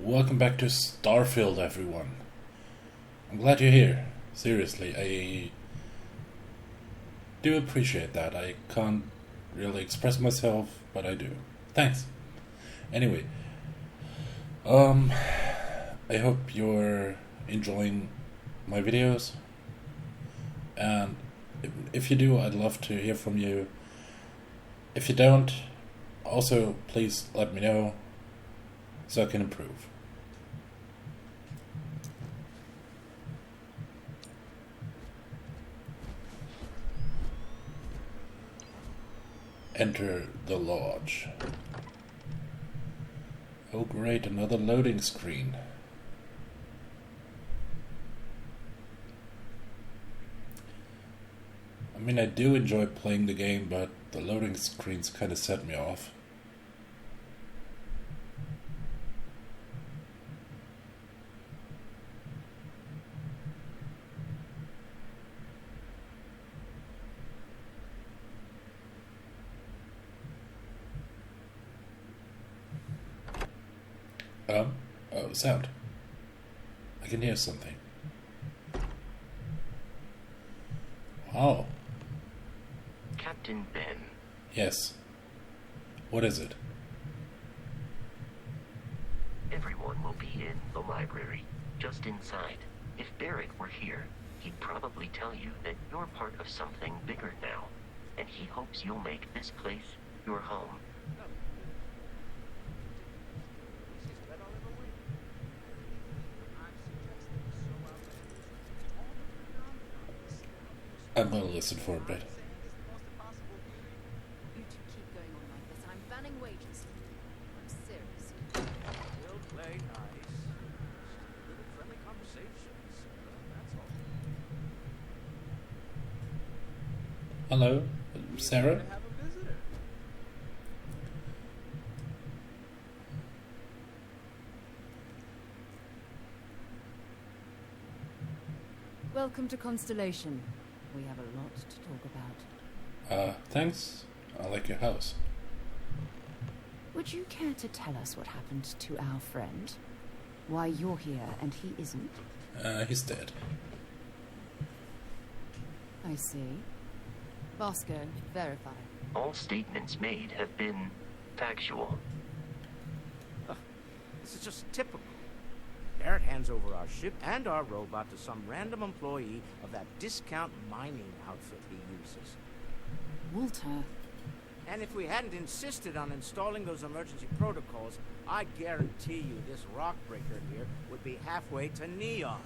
Welcome back to Starfield, everyone. I'm glad you're here. Seriously, I do appreciate that. I can't really express myself, but I do. Thanks. Anyway, I hope you're enjoying my videos, and if you do, I'd love to hear from you. If you don't, also please let me know so I can improve. Enter the lodge. Oh great, another loading screen. I mean, I do enjoy playing the game, but the loading screens kind of set me off. Oh, sound. I can hear something. Wow. Captain Ben. Yes. What is it? Everyone will be in the library, just inside. If Barrett were here, he'd probably tell you that you're part of something bigger now, and he hopes you'll make this place your home. I'm gonna listen for a bit. You two keep going on like this, and I'm banning wages. I'm serious. We'll play nice. Just little friendly conversations. That's all. Hello, Sarah? Have a visitor. Welcome to Constellation. We have a lot to talk about. Thanks. I like your house. Would you care to tell us what happened to our friend? Why you're here and he isn't? He's dead. I see. Bosco, verify. All statements made have been factual. This is just typical. Barrett hands over our ship and our robot to some random employee of that discount mining outfit he uses. Walter. And if we hadn't insisted on installing those emergency protocols, I guarantee you this rock breaker here would be halfway to Neon.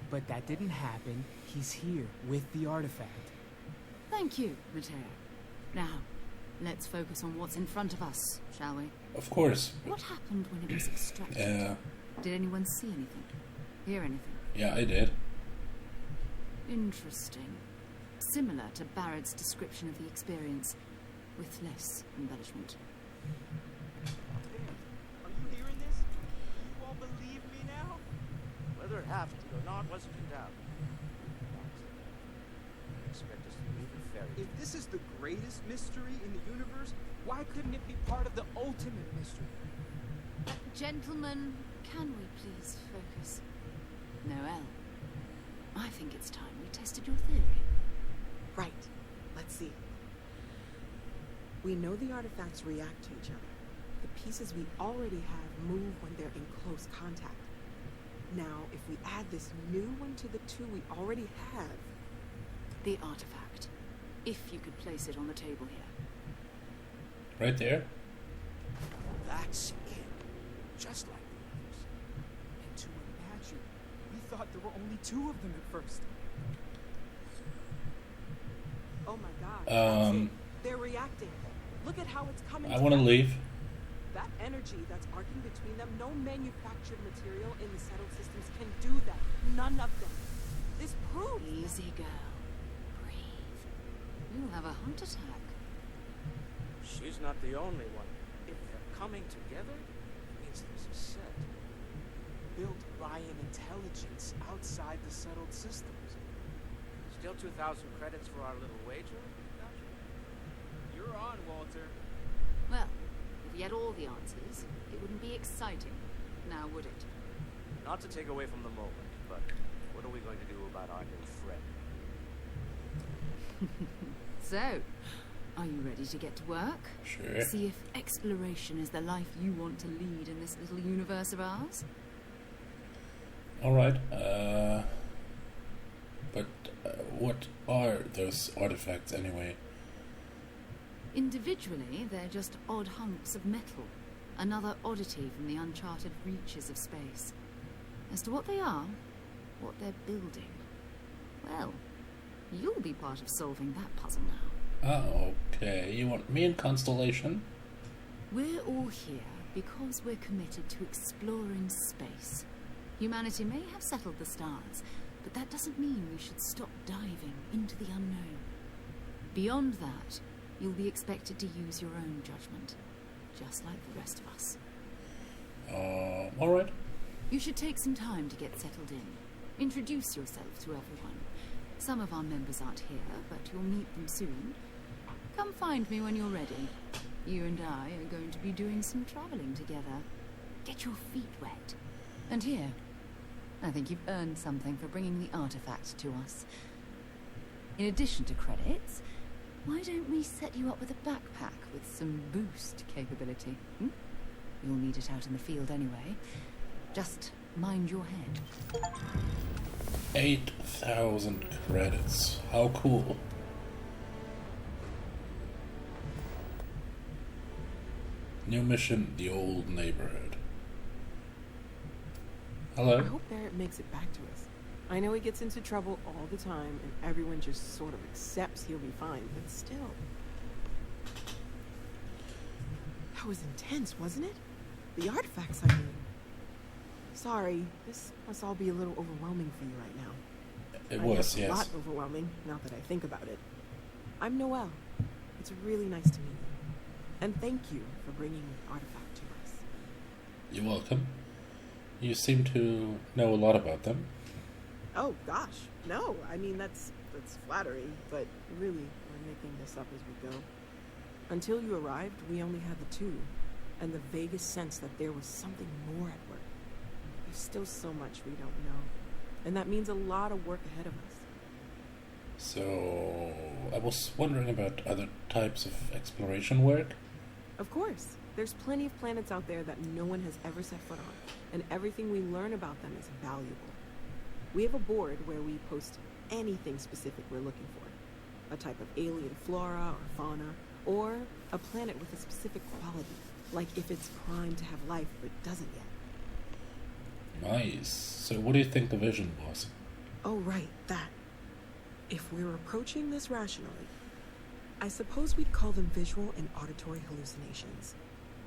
But that didn't happen. He's here with the artifact. Thank you, Matteo. Now, let's focus on what's in front of us, shall we? Of course. What happened when it was extracted? Did anyone see anything? Hear anything? Yeah, I did. Interesting. Similar to Barrett's description of the experience, with less embellishment. Are you hearing this? Do you all believe me now? Whether it happened or not wasn't in doubt. Expect us to leave the ferry. If this is the greatest mystery in the universe, why couldn't it be part of the ultimate mystery? Gentlemen, can we please focus? Noel, I think it's time we tested your theory. Right. Let's see. We know the artifacts react to each other. The pieces we already have move when they're in close contact. Now, if we add this new one to the two we already have... The artifact. If you could place it on the table here. Right there? That's it. Just like the others. And to imagine, we thought there were only two of them at first. Oh my god. That's it. They're reacting. Look at how it's coming. I want to leave. That energy that's arcing between them, no manufactured material in the settled systems can do that. None of them. This proves... Easy, girl. Breathe. You'll have a heart attack. She's not the only one. If they're coming together, it means there's a set. Built by an intelligence outside the settled systems. Still 2,000 credits for our little wager? You're on, Walter. Well, if we had all the answers, it wouldn't be exciting. now, would it? Not to take away from the moment, but what are we going to do about our new friend? So, are you ready to get to work? Sure. See if exploration is the life you want to lead in this little universe of ours? Alright, but what are those artifacts anyway? Individually, they're just odd hunks of metal. Another oddity from the uncharted reaches of space. As to what they are, what they're building, well, you'll be part of solving that puzzle now. Oh, okay. You want me in Constellation? We're all here because we're committed to exploring space. Humanity may have settled the stars, but that doesn't mean we should stop diving into the unknown. Beyond that, you'll be expected to use your own judgment, just like the rest of us. Alright. You should take some time to get settled in. Introduce yourself to everyone. Some of our members aren't here, but you'll meet them soon. Come find me when you're ready. You and I are going to be doing some traveling together. Get your feet wet. And here, I think you've earned something for bringing the artifact to us. In addition to credits, why don't we set you up with a backpack with some boost capability? You'll need it out in the field anyway. Just mind your head. 8,000 credits. How cool. New mission, the old neighborhood. Hello? I hope Barrett makes it back to us. I know he gets into trouble all the time, and everyone just sort of accepts he'll be fine, but still. That was intense, wasn't it? The artifacts, I mean. Sorry, this must all be a little overwhelming for you right now. It was, A yes. lot overwhelming, now that I think about it. I'm Noelle. It's really nice to meet you. And thank you for bringing the artifact to us. You're welcome. You seem to know a lot about them. Oh, gosh. No, I mean, that's flattering, but really, we're making this up as we go. Until you arrived, we only had the two, and the vaguest sense that there was something more at work. There's still so much we don't know, and that means a lot of work ahead of us. So, I was wondering about other types of exploration work. Of course, there's plenty of planets out there that no one has ever set foot on, and everything we learn about them is valuable. We have a board where we post anything specific we're looking for. A type of alien flora or fauna, or a planet with a specific quality, like if it's primed to have life but doesn't yet. Nice. So what do you think the vision was? Oh, right, that. If we're approaching this rationally, I suppose we'd call them visual and auditory hallucinations.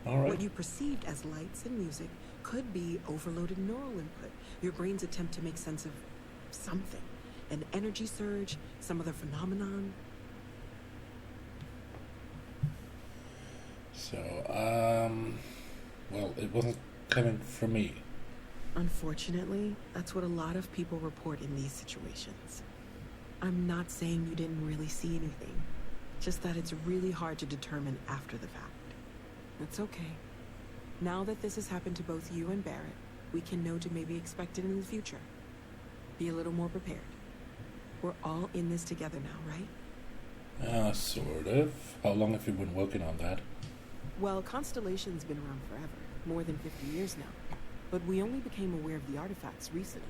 Alright. What you perceived as lights and music could be overloaded neural input, your brain's attempt to make sense of something. An energy surge, some other phenomenon. So, well, it wasn't coming from me. Unfortunately, that's what a lot of people report in these situations. I'm not saying you didn't really see anything, just that it's really hard to determine after the fact. It's okay. Now that this has happened to both you and Barrett, we can know to maybe expect it in the future. Be a little more prepared. We're all in this together now, right? Sort of. How long have you been working on that? Well, Constellation's been around forever, more than 50 years now. But we only became aware of the artifacts recently.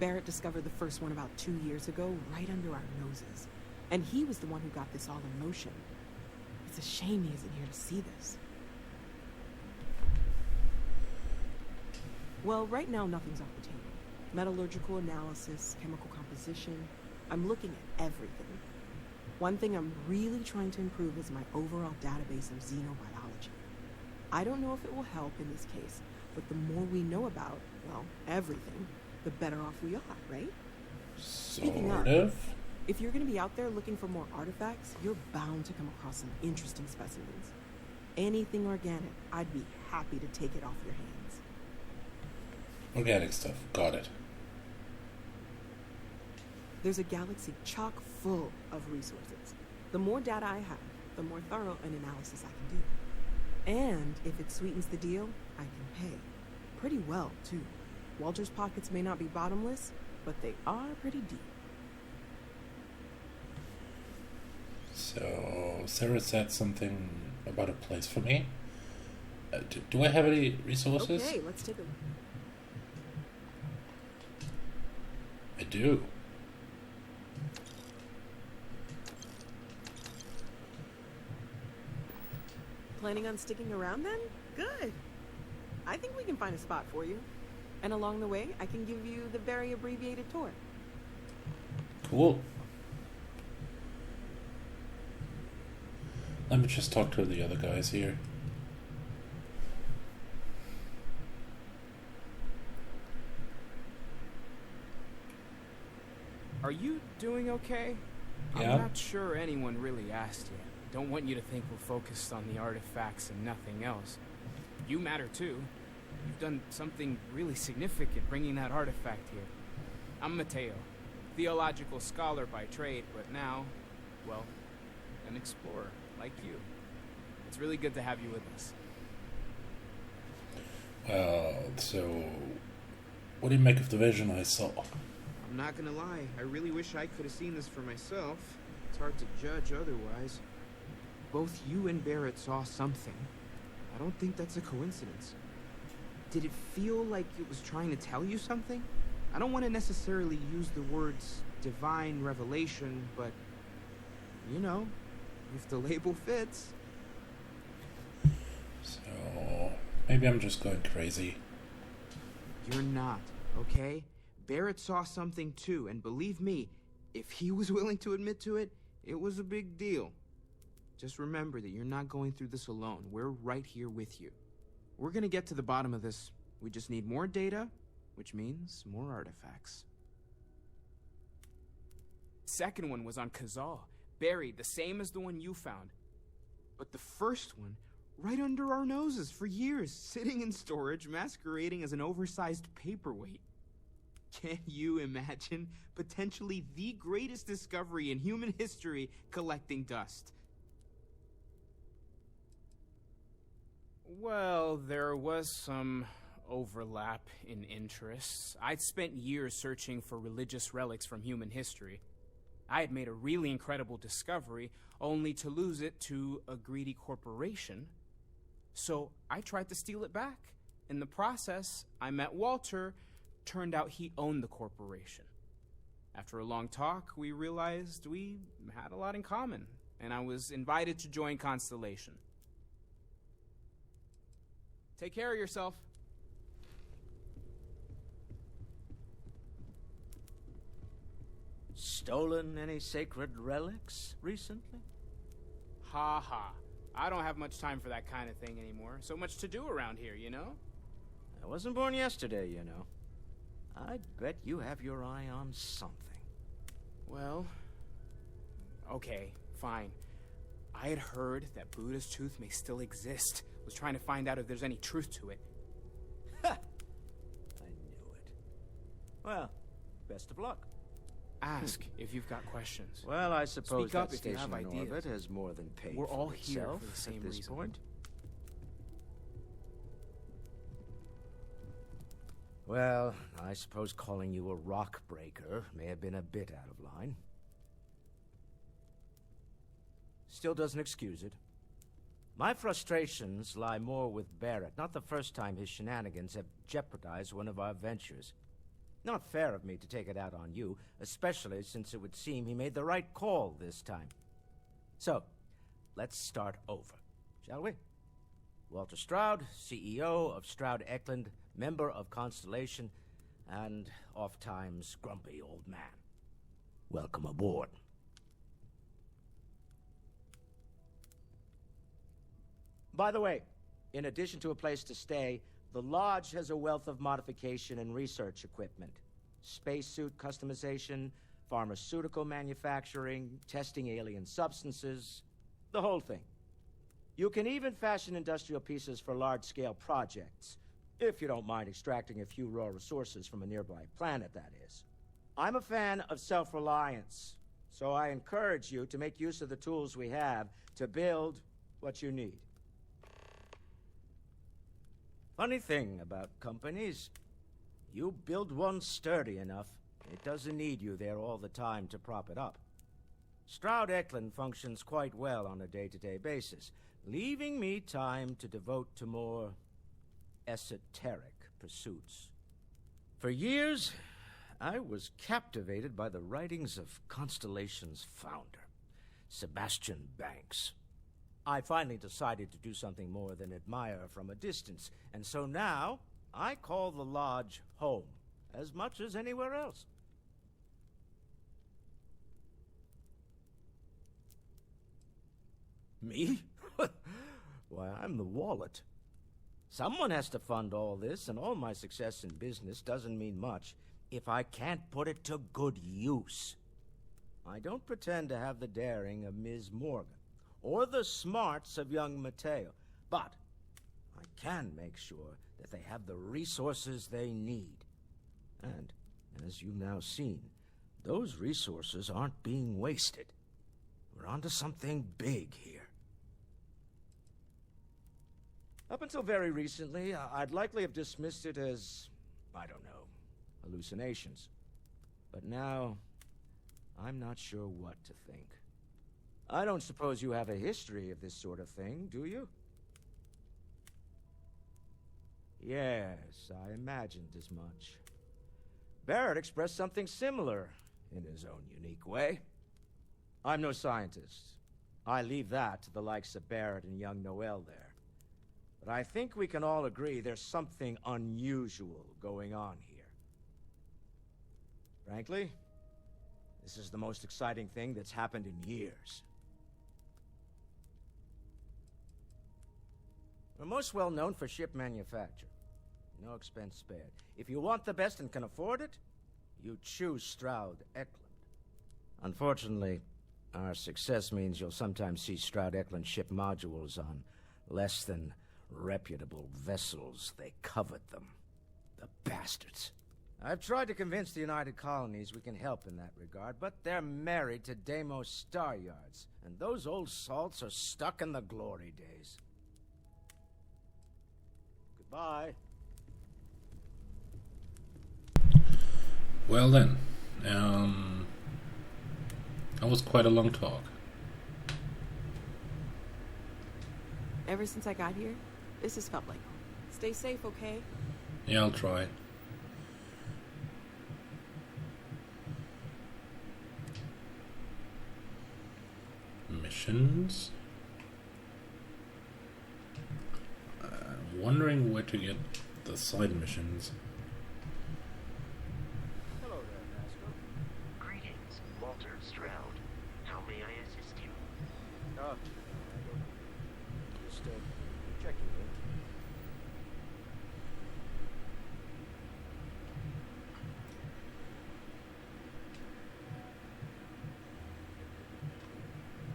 Barrett discovered the first one about 2 years ago, right under our noses. And he was the one who got this all in motion. It's a shame he isn't here to see this. Well, right now nothing's off the table. Metallurgical analysis, chemical composition. I'm looking at everything. One thing I'm really trying to improve is my overall database of xenobiology. I don't know if it will help in this case, but the more we know about, well, everything, the better off we are, right? Speaking of, if you're going to be out there looking for more artifacts, you're bound to come across some interesting specimens. Anything organic, I'd be happy to take it off your hands. Organic stuff. Got it. There's a galaxy chock full of resources. The more data I have, the more thorough an analysis I can do. And if it sweetens the deal, I can pay. pretty well, too. Walter's pockets may not be bottomless, but they are pretty deep. So, Sarah said something about a place for me. Do I have any resources? Okay, let's take a look. I do. Planning on sticking around then? Good. I think we can find a spot for you. And along the way, I can give you the very abbreviated tour. Cool. Let me just talk to the other guys here. Are you doing okay? Yeah. I'm not sure anyone really asked yet. Don't want you to think we're focused on the artifacts and nothing else. You matter too. You've done something really significant bringing that artifact here. I'm Mateo, theological scholar by trade, but now, well, an explorer like you. It's really good to have you with us. So, what do you make of the vision I saw? I'm not gonna lie, I really wish I could have seen this for myself. It's hard to judge otherwise. Both you and Barrett saw something. I don't think that's a coincidence. Did it feel like it was trying to tell you something? I don't want to necessarily use the words divine revelation, but, you know, if the label fits. So, maybe I'm just going crazy. You're not, okay? Barrett saw something too, and believe me, if he was willing to admit to it, it was a big deal. Just remember that you're not going through this alone. We're right here with you. We're gonna get to the bottom of this. We just need more data, which means more artifacts. Second one was on Kazal, buried, the same as the one you found. But the first one, right under our noses for years, sitting in storage, masquerading as an oversized paperweight. Can you imagine potentially the greatest discovery in human history collecting dust? Well, there was some overlap in interests. I'd spent years searching for religious relics from human history. I had made a really incredible discovery, only to lose it to a greedy corporation. So I tried to steal it back. In the process, I met Walter. Turned out he owned the corporation. After a long talk, we realized we had a lot in common, and I was invited to join Constellation. Take care of yourself. Stolen any sacred relics recently? Ha ha. I don't have much time for that kind of thing anymore. So much to do around here, you know? I wasn't born yesterday, you know. I'd bet you have your eye on something. Well, okay, fine. I had heard that Buddha's tooth may still exist. Was trying to find out if there's any truth to it. Ha! I knew it. Well, best of luck. Ask if you've got questions. Well, I suppose Speak up that if you have station in ideas. orbit has more than paid We're for all here itself for the same at this reason. point. Well, I suppose calling you a rock breaker may have been a bit out of line. Still doesn't excuse it. My frustrations lie more with Barrett. Not the first time his shenanigans have jeopardized one of our ventures. Not fair of me to take it out on you, especially since it would seem he made the right call this time. So, let's start over, shall we? Walter Stroud, CEO of Stroud Eklund, member of Constellation, and oft-times grumpy old man. Welcome aboard. By the way, in addition to a place to stay, the Lodge has a wealth of modification and research equipment. Spacesuit customization, pharmaceutical manufacturing, testing alien substances, the whole thing. You can even fashion industrial pieces for large-scale projects, if you don't mind extracting a few raw resources from a nearby planet, that is. I'm a fan of self-reliance, so I encourage you to make use of the tools we have to build what you need. Funny thing about companies, you build one sturdy enough, it doesn't need you there all the time to prop it up. Stroud Eklund functions quite well on a day-to-day basis, leaving me time to devote to more esoteric pursuits. For years, I was captivated by the writings of Constellation's founder, Sebastian Banks. I finally decided to do something more than admire from a distance, and so now I call the Lodge home as much as anywhere else. Me? Why, I'm the wallet. Someone has to fund all this, and all my success in business doesn't mean much if I can't put it to good use. I don't pretend to have the daring of Ms. Morgan, or the smarts of young Mateo, but I can make sure that they have the resources they need. And, as you've now seen, those resources aren't being wasted. We're onto something big here. Up until very recently, I'd likely have dismissed it as, I don't know, hallucinations. But now, I'm not sure what to think. I don't suppose you have a history of this sort of thing, do you? Yes, I imagined as much. Barrett expressed something similar, in his own unique way. I'm no scientist. I leave that to the likes of Barrett and young Noel there. But I think we can all agree there's something unusual going on here. Frankly, this is the most exciting thing that's happened in years. We're most well known for ship manufacture. No expense spared. If you want the best and can afford it, you choose Stroud Eklund. Unfortunately, our success means you'll sometimes see Stroud Eklund ship modules on less than reputable vessels. They covet them. The bastards. I've tried to convince the United Colonies we can help in that regard, but they're married to Deimos Star Yards, and those old salts are stuck in the glory days. Goodbye. Well then, that was quite a long talk. Ever since I got here, this has felt like home. Stay safe, okay? Yeah, I'll try. Missions? I'm wondering where to get the side missions. Hello there, Vasco. Greetings, Walter Stroud. How may I assist you? Oh, I don't know. Just, checking in.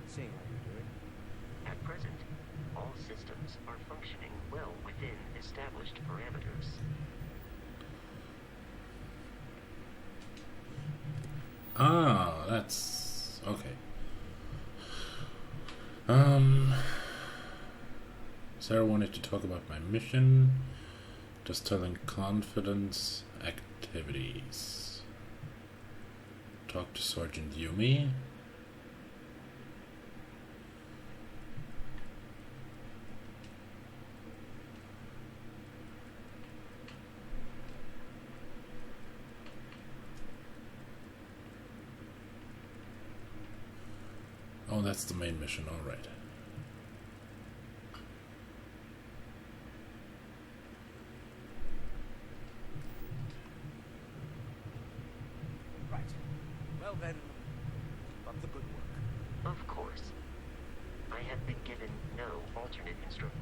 Seeing how you're doing. At present, all systems are functioning well within established parameters. Ah, that's okay. Sarah wanted to talk about my mission. Just telling confidence activities. Talk to Sergeant Yumi. Oh, that's the main mission, alright. Right. Well then, keep up the good work. Of course. I have been given no alternate instructions.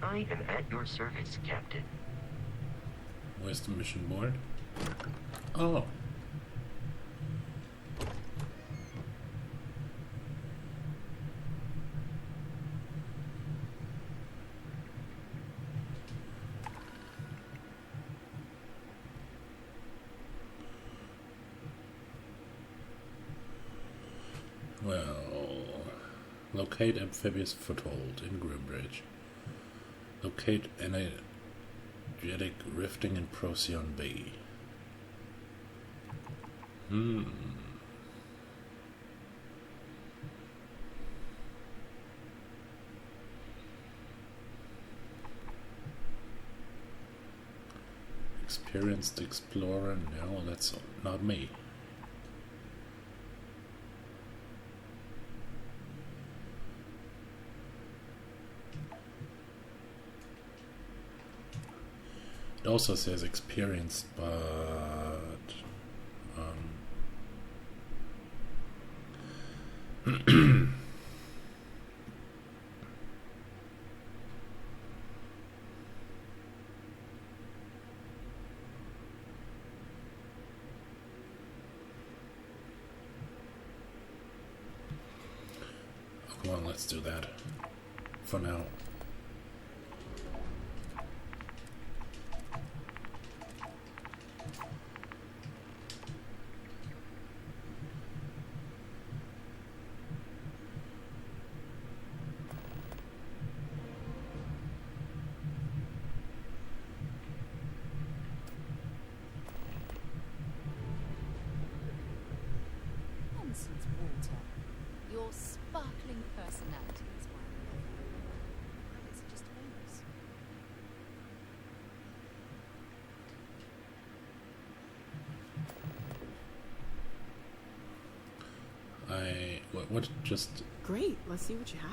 I am at your service, Captain. Where's the mission board? Oh. Well, locate amphibious foothold in Groombridge. Locate energetic rifting in Procyon Bay. Experienced explorer? No, that's not me. It also says experienced, but come on, let's do that for now. Nonsense, Walter. Your sparkling personality is why I love you. Rabbits are just famous. What just... Great, let's see what you have.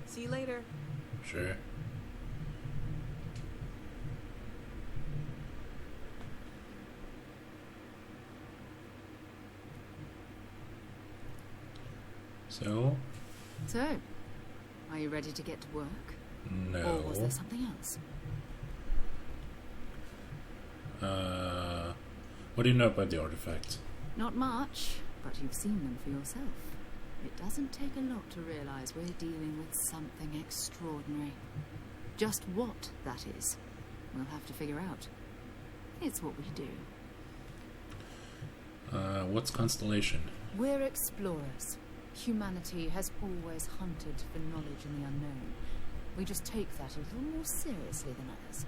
See you later. Sure. So, are you ready to get to work? No. Or was there something else? What do you know about the artifacts? Not much, but you've seen them for yourself. It doesn't take a lot to realize we're dealing with something extraordinary. Just what that is, we'll have to figure out. It's what we do. What's Constellation? We're explorers. Humanity has always hunted for knowledge in the unknown. We just take that a little more seriously than others.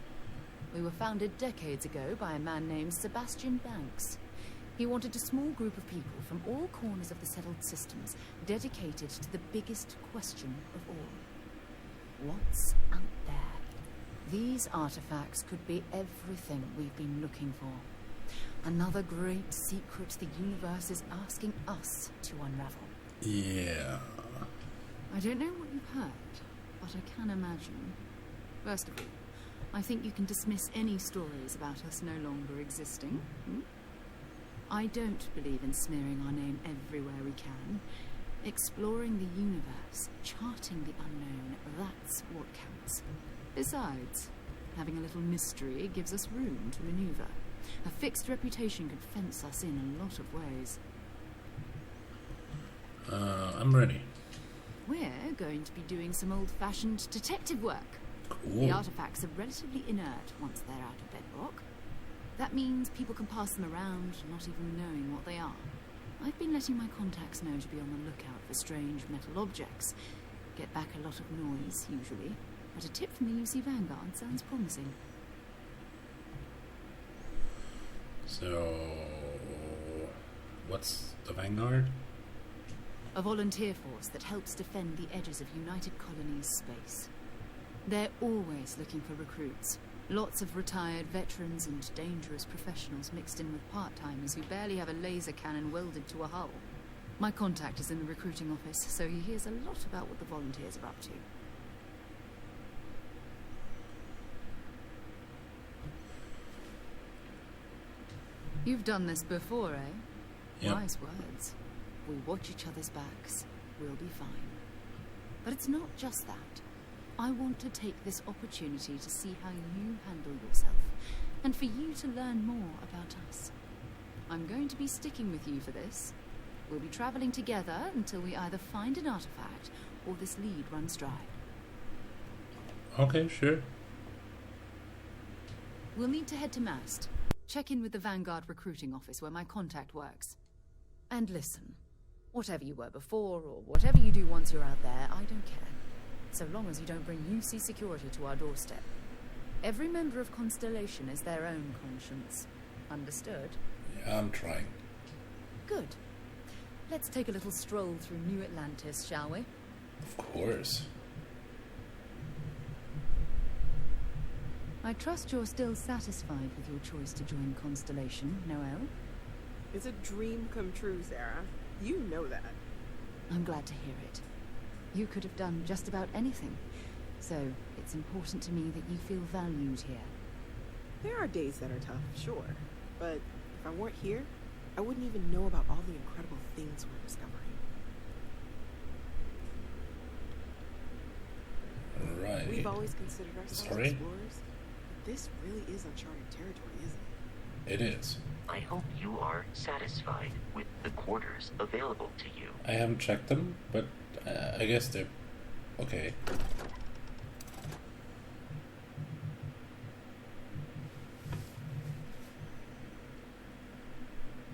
We were founded decades ago by a man named Sebastian Banks. He wanted a small group of people from all corners of the settled systems dedicated to the biggest question of all. What's out there? These artifacts could be everything we've been looking for. Another great secret the universe is asking us to unravel. Yeah. I don't know what you've heard, but I can imagine. First of all, I think you can dismiss any stories about us no longer existing. I don't believe in smearing our name everywhere we can. Exploring the universe, charting the unknown, that's what counts. Besides, having a little mystery gives us room to maneuver. A fixed reputation could fence us in a lot of ways. I'm ready. We're going to be doing some old-fashioned detective work. Cool. The artifacts are relatively inert once they're out of bedrock. That means people can pass them around, not even knowing what they are. I've been letting my contacts know to be on the lookout for strange metal objects. Get back a lot of noise, usually. But a tip from the UC Vanguard sounds promising. So... what's the Vanguard? A volunteer force that helps defend the edges of United Colonies space. They're always looking for recruits. Lots of retired veterans and dangerous professionals mixed in with part-timers who barely have a laser cannon welded to a hull. My contact is in the recruiting office, so he hears a lot about what the volunteers are up to. You've done this before, eh? Yep. Wise words. We watch each other's backs. We'll be fine. But it's not just that. I want to take this opportunity to see how you handle yourself, and for you to learn more about us. I'm going to be sticking with you for this. We'll be traveling together until we either find an artifact or this lead runs dry. Okay, sure. We'll need to head to Mast. Check in with the Vanguard recruiting office where my contact works. And listen, whatever you were before or whatever you do once you're out there, I don't care. So long as you don't bring UC security to our doorstep. Every member of Constellation is their own conscience. Understood? Yeah, I'm trying. Good. Let's take a little stroll through New Atlantis, shall we? Of course. I trust you're still satisfied with your choice to join Constellation, Noelle? It's a dream come true, Sarah. You know that. I'm glad to hear it. You could have done just about anything. So, it's important to me that you feel valued here. There are days that are tough, sure. But if I weren't here, I wouldn't even know about all the incredible things we're discovering. Right. We've always considered ourselves Sorry? explorers. But this really is uncharted territory, isn't it? It is. I hope you are satisfied with the quarters available to you. I haven't checked them, but I guess they're okay.